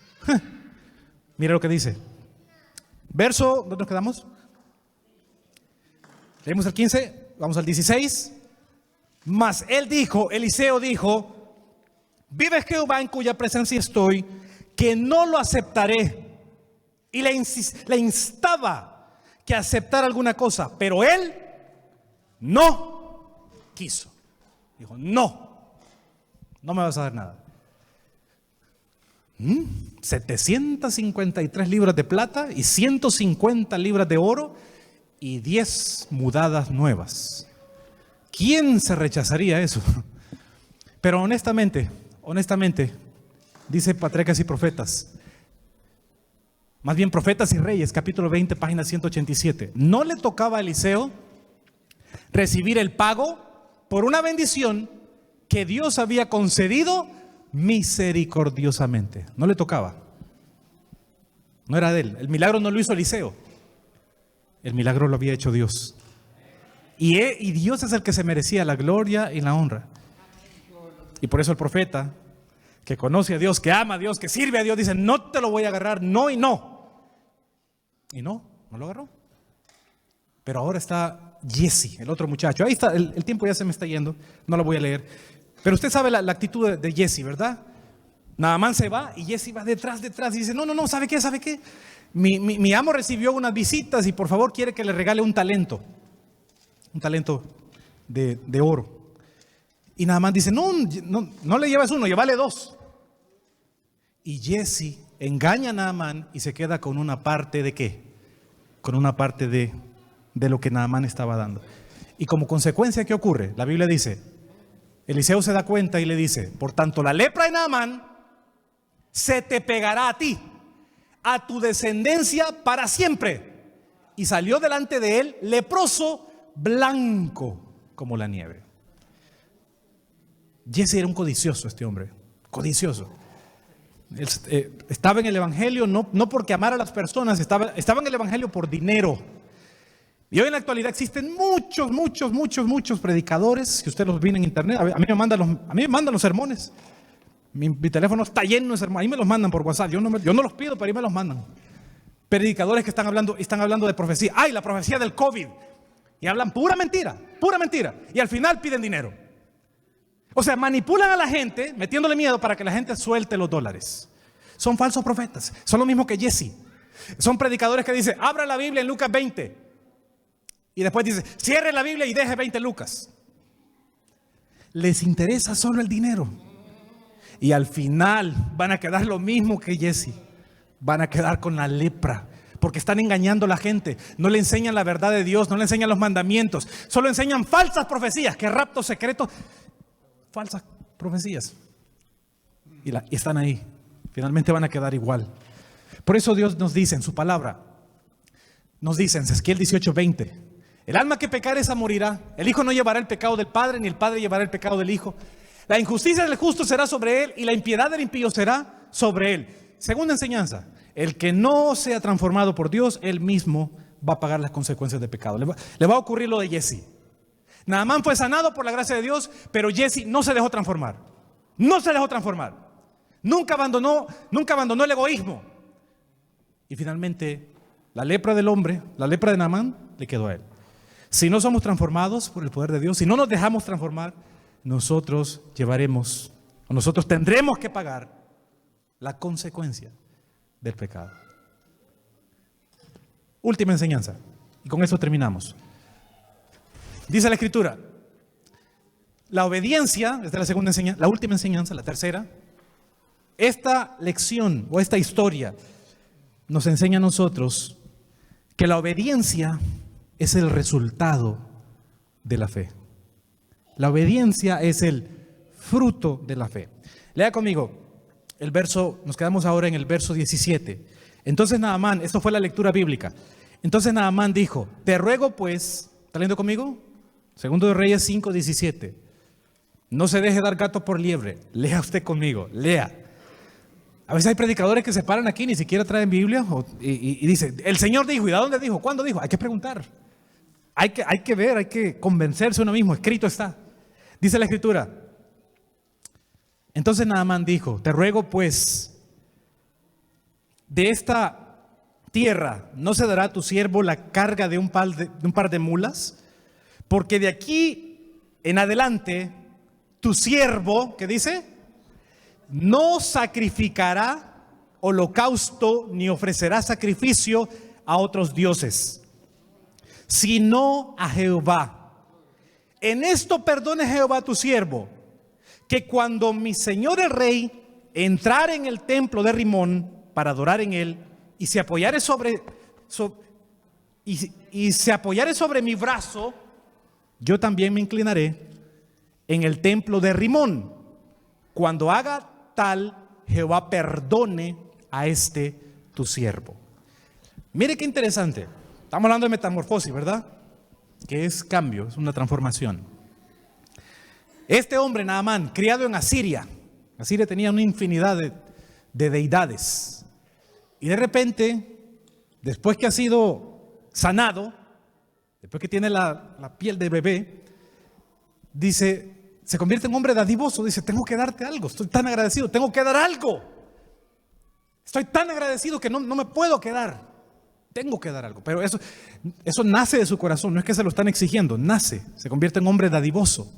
Mira lo que dice. Verso, ¿dónde nos quedamos? Leemos el 15, vamos al 16. Mas él dijo, Eliseo dijo, vive Jehová en cuya presencia estoy, que no lo aceptaré. Y le instaba que aceptara alguna cosa, pero él no quiso. Dijo, no me vas a dar nada. 753 libras de plata y 150 libras de oro y 10 mudadas nuevas. ¿Quién se rechazaría eso? Pero honestamente, dice Patriarcas y Profetas, más bien Profetas y Reyes, capítulo 20, página 187. No le tocaba a Eliseo recibir el pago por una bendición que Dios había concedido misericordiosamente. No le tocaba. No era de él. El milagro no lo hizo Eliseo. El milagro lo había hecho Dios. Y Dios es el que se merecía la gloria y la honra. Y por eso el profeta, que conoce a Dios, que ama a Dios, que sirve a Dios, dice, no te lo voy a agarrar, no y no. Y no lo agarró. Pero ahora está Jesse, el otro muchacho. Ahí está, el tiempo ya se me está yendo, no lo voy a leer. Pero usted sabe la actitud de Jesse, ¿verdad? Naamán se va y Jesse va detrás y dice, no, ¿sabe qué? Mi amo recibió unas visitas y por favor quiere que le regale un talento de oro. Y Naamán dice, no le llevas uno, llévale 2. Y Jesse engaña a Naamán y se queda con una parte de ¿qué? Con una parte de lo que Naamán estaba dando. Y como consecuencia, ¿qué ocurre? La Biblia dice, Eliseo se da cuenta y le dice, por tanto la lepra de Naamán se te pegará a ti, a tu descendencia para siempre. Y salió delante de él leproso, blanco como la nieve. Jesse era un codicioso, este hombre, codicioso. Él, estaba en el evangelio no porque amara a las personas, estaba en el evangelio por dinero. Y hoy en la actualidad existen muchos predicadores que usted los ve en internet. A mí me mandan los sermones. Mi teléfono está lleno de sermones. Ahí me los mandan por WhatsApp. Yo no los pido, pero ahí me los mandan. Predicadores que están hablando de profecía. ¡Ay, la profecía del COVID! Y hablan pura mentira. Y al final piden dinero. O sea, manipulan a la gente metiéndole miedo para que la gente suelte los dólares. Son falsos profetas. Son lo mismo que Jesse. Son predicadores que dicen, abra la Biblia en Lucas 20. Y después dice, cierre la Biblia y deje 20 Lucas. Les interesa solo el dinero. Y al final van a quedar lo mismo que Jesse. Van a quedar con la lepra. Porque están engañando a la gente. No le enseñan la verdad de Dios. No le enseñan los mandamientos. Solo enseñan falsas profecías. Que raptos secretos. Falsas profecías. Y están ahí. Finalmente van a quedar igual. Por eso Dios nos dice en su palabra. Nos dice en Ezequiel 18:20. El alma que pecare esa morirá. El hijo no llevará el pecado del padre, ni el padre llevará el pecado del hijo. La injusticia del justo será sobre él, y la impiedad del impío será sobre él. Segunda enseñanza: el que no sea transformado por Dios, él mismo va a pagar las consecuencias del pecado. Le va a ocurrir lo de Jesse. Naamán fue sanado por la gracia de Dios, pero Jesse no se dejó transformar. No se dejó transformar. Nunca abandonó el egoísmo. Y finalmente, la lepra del hombre, la lepra de Naamán, le quedó a él. Si no somos transformados por el poder de Dios, si no nos dejamos transformar, nosotros tendremos que pagar la consecuencia del pecado. Última enseñanza, y con eso terminamos. Dice la Escritura, la obediencia, esta es la segunda enseñanza, la última enseñanza, la tercera. Esta lección o esta historia nos enseña a nosotros que la obediencia es el resultado de la fe. La obediencia es el fruto de la fe. Lea conmigo el verso, nos quedamos ahora en el verso 17. Entonces Naamán, esto fue la lectura bíblica. Entonces Naamán dijo, te ruego pues, ¿está leyendo conmigo? Segundo de Reyes 5, 17. No se deje dar gato por liebre. Lea usted conmigo, lea. A veces hay predicadores que se paran aquí, ni siquiera traen Biblia y dicen, el Señor dijo, ¿y de dónde dijo? ¿Cuándo dijo? Hay que preguntar. Hay que ver, hay que convencerse uno mismo, escrito está. Dice la Escritura. Entonces Naamán dijo, te ruego pues, de esta tierra no se dará a tu siervo la carga de un par de mulas, porque de aquí en adelante tu siervo, ¿qué dice? No sacrificará holocausto ni ofrecerá sacrificio a otros dioses, sino a Jehová. En esto perdone Jehová tu siervo, que cuando mi señor el rey entrare en el templo de Rimón para adorar en él y se apoyare sobre mi brazo, yo también me inclinaré en el templo de Rimón. Cuando haga tal, Jehová perdone a este tu siervo. Mire qué interesante. Estamos hablando de metamorfosis, ¿verdad? Que es cambio, es una transformación. Este hombre, Naamán, criado en Asiria. Asiria tenía una infinidad de deidades. Y de repente, después que ha sido sanado, después que tiene la piel de bebé, dice, se convierte en hombre dadivoso. Dice, tengo que darte algo, estoy tan agradecido, tengo que dar algo. Estoy tan agradecido que no me puedo quedar. Tengo que dar algo. Pero eso nace de su corazón, no es que se lo están exigiendo, nace, se convierte en hombre dadivoso.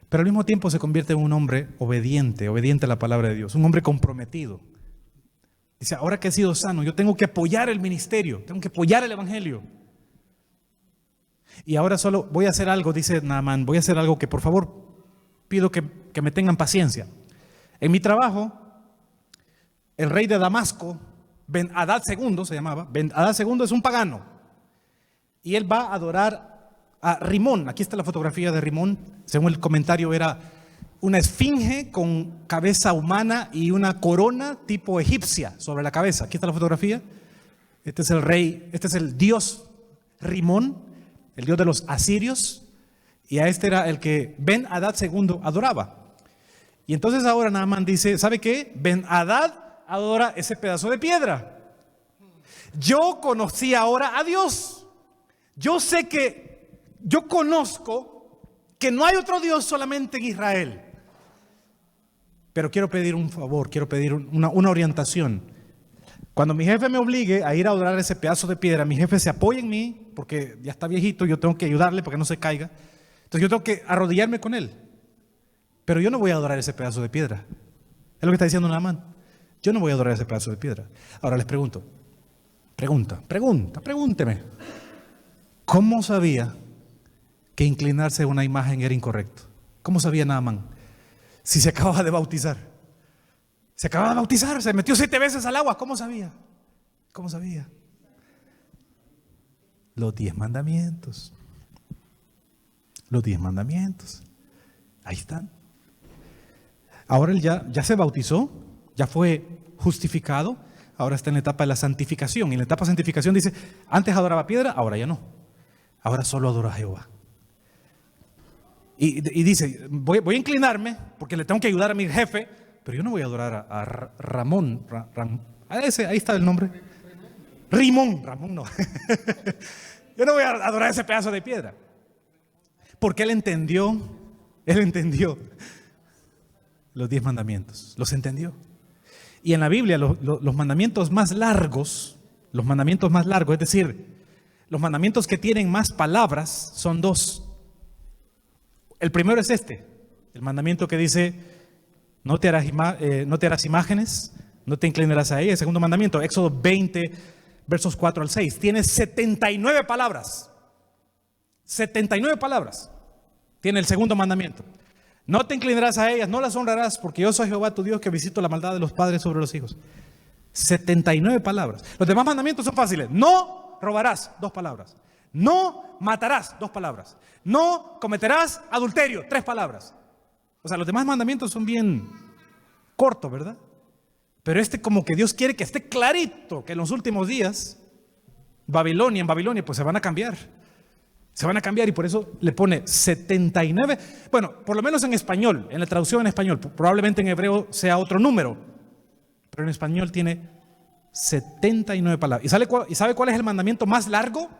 Pero al mismo tiempo se convierte en un hombre obediente a la palabra de Dios, un hombre comprometido. Dice, ahora que he sido sano, yo tengo que apoyar el ministerio, tengo que apoyar el evangelio. Y ahora solo voy a hacer algo, dice Naamán, voy a hacer algo que por favor pido que me tengan paciencia. En mi trabajo, el rey de Damasco, Ben-Hadad II se llamaba, Ben-Hadad II es un pagano. Y él va a adorar a Rimón. Aquí está la fotografía de Rimón. Según el comentario era una esfinge con cabeza humana y una corona tipo egipcia sobre la cabeza. Aquí está la fotografía. Este es el rey, este es el dios Rimón, el dios de los asirios. Y a este era el que Ben-Hadad II adoraba. Y entonces ahora Naamán dice, ¿sabe qué? Ben-Hadad adora ese pedazo de piedra. Yo conocí ahora a Dios. Yo conozco que no hay otro Dios solamente en Israel. Pero quiero pedir un favor, quiero pedir una orientación. Cuando mi jefe me obligue a ir a adorar ese pedazo de piedra, mi jefe se apoya en mí, porque ya está viejito, yo tengo que ayudarle para que no se caiga. Entonces yo tengo que arrodillarme con él. Pero yo no voy a adorar ese pedazo de piedra. Es lo que está diciendo Naamán. Yo no voy a adorar ese pedazo de piedra. Ahora les pregunto. Pregúnteme. ¿Cómo sabía que inclinarse a una imagen era incorrecto? ¿Cómo sabía Naamán? Si se acababa de bautizar. Se metió 7 veces al agua. ¿Cómo sabía? Los 10 mandamientos. Ahí están. Ahora él ya se bautizó, ya fue justificado, ahora está en la etapa de la santificación. Y en la etapa de santificación dice, antes adoraba piedra, ahora ya no. Ahora solo adoro a Jehová. Y dice, voy a inclinarme porque le tengo que ayudar a mi jefe, pero yo no voy a adorar a Ramón. Ahí está el nombre. Ramón no. Yo no voy a adorar ese pedazo de piedra. Porque él entendió los 10 mandamientos, los entendió. Y en la Biblia los mandamientos más largos, es decir, los mandamientos que tienen más palabras son 2. El primero es el mandamiento que dice, no te harás imágenes, no te inclinarás a ella. El segundo mandamiento, Éxodo 20, versos 4 al 6, tiene 79 palabras. 79 palabras tiene el segundo mandamiento. No te inclinarás a ellas, no las honrarás, porque yo soy Jehová tu Dios que visito la maldad de los padres sobre los hijos. 79 palabras. Los demás mandamientos son fáciles. No robarás, 2 palabras. No matarás, 2 palabras. No cometerás adulterio, 3 palabras. O sea, los demás mandamientos son bien cortos, ¿verdad? Pero como que Dios quiere que esté clarito que en los últimos días en Babilonia pues se van a cambiar. Se van a cambiar y por eso le pone 79. Bueno, por lo menos en español, en la traducción en español. Probablemente en hebreo sea otro número, pero en español tiene 79 palabras. ¿Y sabe cuál es el mandamiento más largo?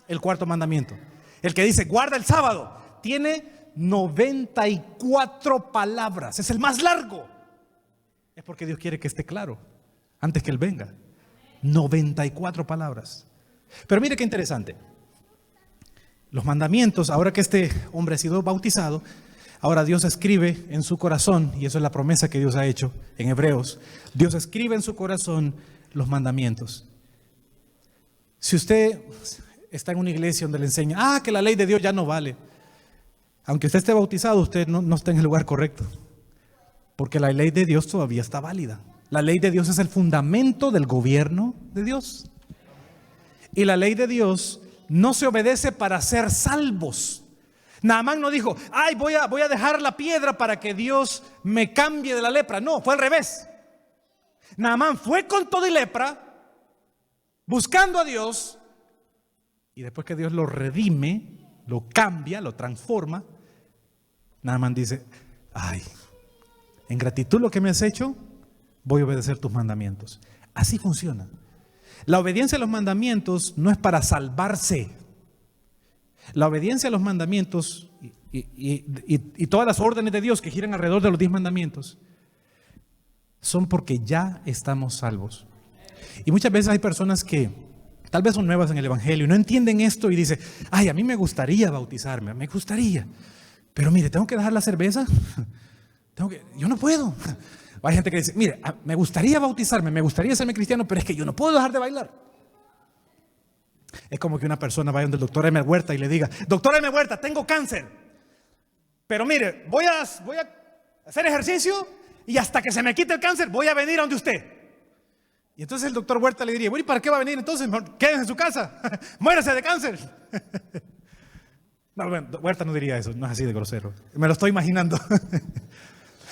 El cuarto mandamiento. El que dice, guarda el sábado. Tiene 94 palabras. Es el más largo. Es porque Dios quiere que esté claro antes que Él venga. 94 palabras. Pero mire qué interesante. Los mandamientos, ahora que este hombre ha sido bautizado, ahora Dios escribe en su corazón, y eso es la promesa que Dios ha hecho en Hebreos. Dios escribe en su corazón los mandamientos. Si usted está en una iglesia donde le enseña, que la ley de Dios ya no vale, aunque usted esté bautizado, usted no está en el lugar correcto, porque la ley de Dios todavía está válida. La ley de Dios es el fundamento del gobierno de Dios. Y la ley de Dios no se obedece para ser salvos. Naamán no dijo, voy a dejar la piedra para que Dios me cambie de la lepra. No, fue al revés. Naamán fue con todo y lepra, buscando a Dios, y después que Dios lo redime, lo cambia, lo transforma, Naamán dice, en gratitud lo que me has hecho, voy a obedecer tus mandamientos. Así funciona. La obediencia a los mandamientos no es para salvarse. La obediencia a los mandamientos y todas las órdenes de Dios que giran alrededor de los 10 mandamientos son porque ya estamos salvos. Y muchas veces hay personas que tal vez son nuevas en el Evangelio y no entienden esto y dicen, a mí me gustaría bautizarme, me gustaría. Pero mire, ¿tengo que dejar la cerveza? Yo no puedo. Hay gente que dice, mire, me gustaría bautizarme, me gustaría serme cristiano, pero es que yo no puedo dejar de bailar. Es como que una persona vaya donde el doctor M. Huerta y le diga, doctor M. Huerta, tengo cáncer, pero mire, voy a hacer ejercicio y hasta que se me quite el cáncer voy a venir a donde usted. Y entonces el doctor Huerta le diría, bueno, ¿y para qué va a venir entonces? Quédense en su casa, muérase de cáncer. No, bueno, Huerta no diría eso, no es así de grosero, me lo estoy imaginando.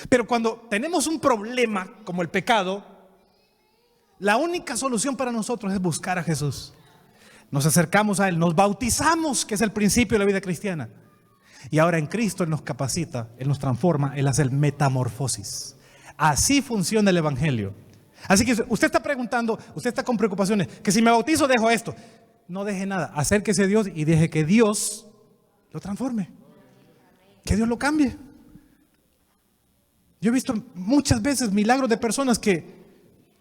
Pero cuando tenemos un problema como el pecado, la única solución para nosotros es buscar a Jesús. Nos acercamos a Él, nos bautizamos, que es el principio de la vida cristiana. Y ahora en Cristo Él nos capacita, Él nos transforma, Él hace el metamorfosis. Así funciona el Evangelio. Así que usted está preguntando, usted está con preocupaciones, que si me bautizo dejo esto. No deje nada, acérquese a Dios y deje que Dios lo transforme. Que Dios lo cambie. Yo he visto muchas veces milagros de personas que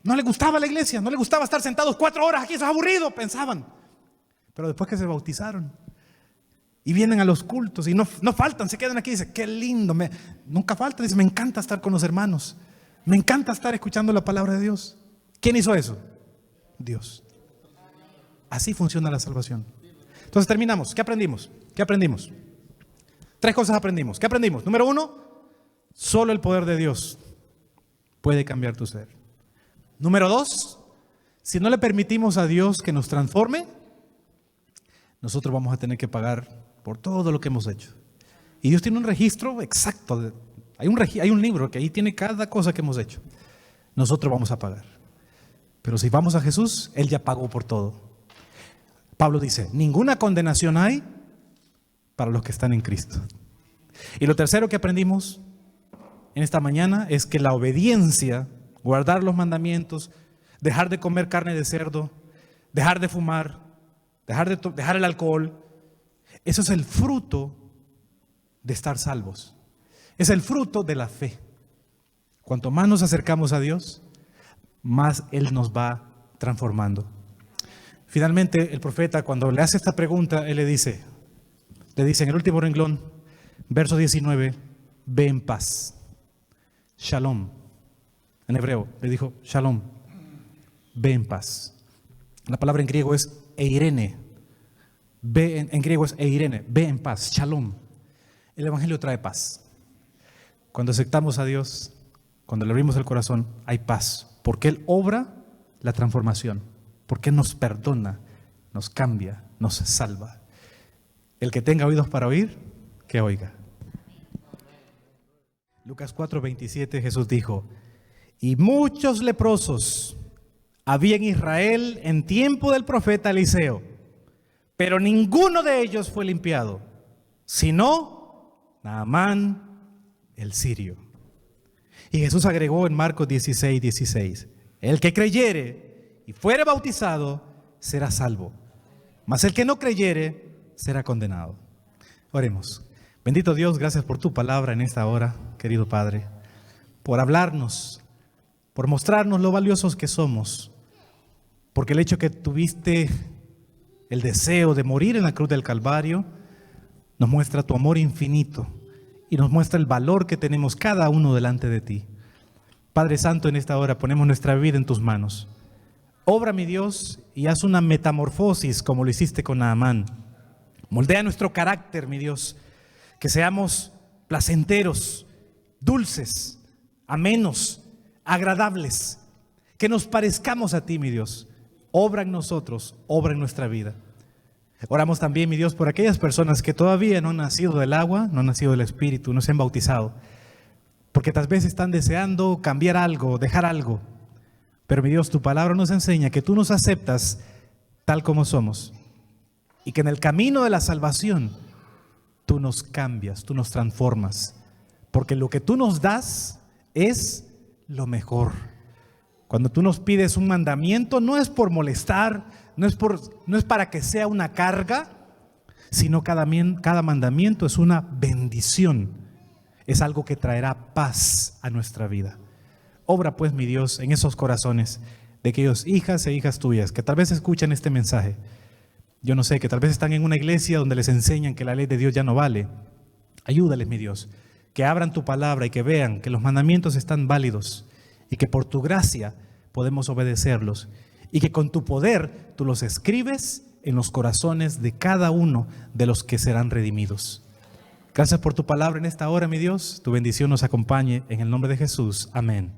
no les gustaba la iglesia, no les gustaba estar sentados 4 horas aquí, eso es aburrido, pensaban. Pero después que se bautizaron y vienen a los cultos y no faltan, se quedan aquí y dicen, qué lindo, nunca falta, dice, me encanta estar con los hermanos, me encanta estar escuchando la palabra de Dios. ¿Quién hizo eso? Dios. Así funciona la salvación. Entonces terminamos. ¿Qué aprendimos? 3 cosas aprendimos. ¿Qué aprendimos? Número 1, solo el poder de Dios puede cambiar tu ser. Número 2, si no le permitimos a Dios que nos transforme, nosotros vamos a tener que pagar por todo lo que hemos hecho. Y Dios tiene un registro exacto. Hay un libro que ahí tiene cada cosa que hemos hecho. Nosotros vamos a pagar. Pero si vamos a Jesús, Él ya pagó por todo. Pablo dice, ninguna condenación hay para los que están en Cristo. Y lo tercero que aprendimos en esta mañana es que la obediencia, guardar los mandamientos, dejar de comer carne de cerdo, dejar de fumar, dejar el alcohol. Eso es el fruto de estar salvos. Es el fruto de la fe. Cuanto más nos acercamos a Dios, más Él nos va transformando. Finalmente, el profeta, cuando le hace esta pregunta, él le dice en el último renglón, verso 19, ve en paz. Shalom. En hebreo le dijo shalom, ve en paz. La palabra en griego es eirene. En griego es eirene, ve en paz, shalom. El evangelio trae paz. Cuando aceptamos a Dios, cuando le abrimos el corazón, hay paz, porque Él obra la transformación, porque Él nos perdona, nos cambia, nos salva. El que tenga oídos para oír, que oiga. Lucas 4:27, Jesús dijo: y muchos leprosos había en Israel en tiempo del profeta Eliseo, pero ninguno de ellos fue limpiado, sino Naamán el sirio. Y Jesús agregó en Marcos 16:16, el que creyere y fuere bautizado será salvo, mas el que no creyere será condenado. Oremos. Bendito Dios, gracias por tu palabra en esta hora, querido Padre, por hablarnos, por mostrarnos lo valiosos que somos, porque el hecho que tuviste el deseo de morir en la cruz del Calvario nos muestra tu amor infinito y nos muestra el valor que tenemos cada uno delante de ti. Padre Santo, en esta hora ponemos nuestra vida en tus manos. Obra, mi Dios, y haz una metamorfosis como lo hiciste con Naamán. Moldea nuestro carácter, mi Dios, que seamos placenteros, dulces, amenos, agradables, que nos parezcamos a ti, mi Dios. Obra en nosotros, obra en nuestra vida. Oramos también, mi Dios, por aquellas personas que todavía no han nacido del agua, no han nacido del Espíritu, no se han bautizado, porque tal vez están deseando cambiar algo, dejar algo. Pero, mi Dios, tu palabra nos enseña que tú nos aceptas tal como somos y que en el camino de la salvación tú nos cambias, tú nos transformas, porque lo que tú nos das es lo mejor. Cuando tú nos pides un mandamiento, no es por molestar, no es para que sea una carga, sino cada mandamiento es una bendición, es algo que traerá paz a nuestra vida. Obra pues, mi Dios, en esos corazones de aquellos hijas e hijas tuyas que tal vez escuchan este mensaje. Yo no sé, que tal vez están en una iglesia donde les enseñan que la ley de Dios ya no vale. Ayúdales, mi Dios, que abran tu palabra y que vean que los mandamientos están válidos y que por tu gracia podemos obedecerlos y que con tu poder tú los escribes en los corazones de cada uno de los que serán redimidos. Gracias por tu palabra en esta hora, mi Dios. Tu bendición nos acompañe en el nombre de Jesús. Amén.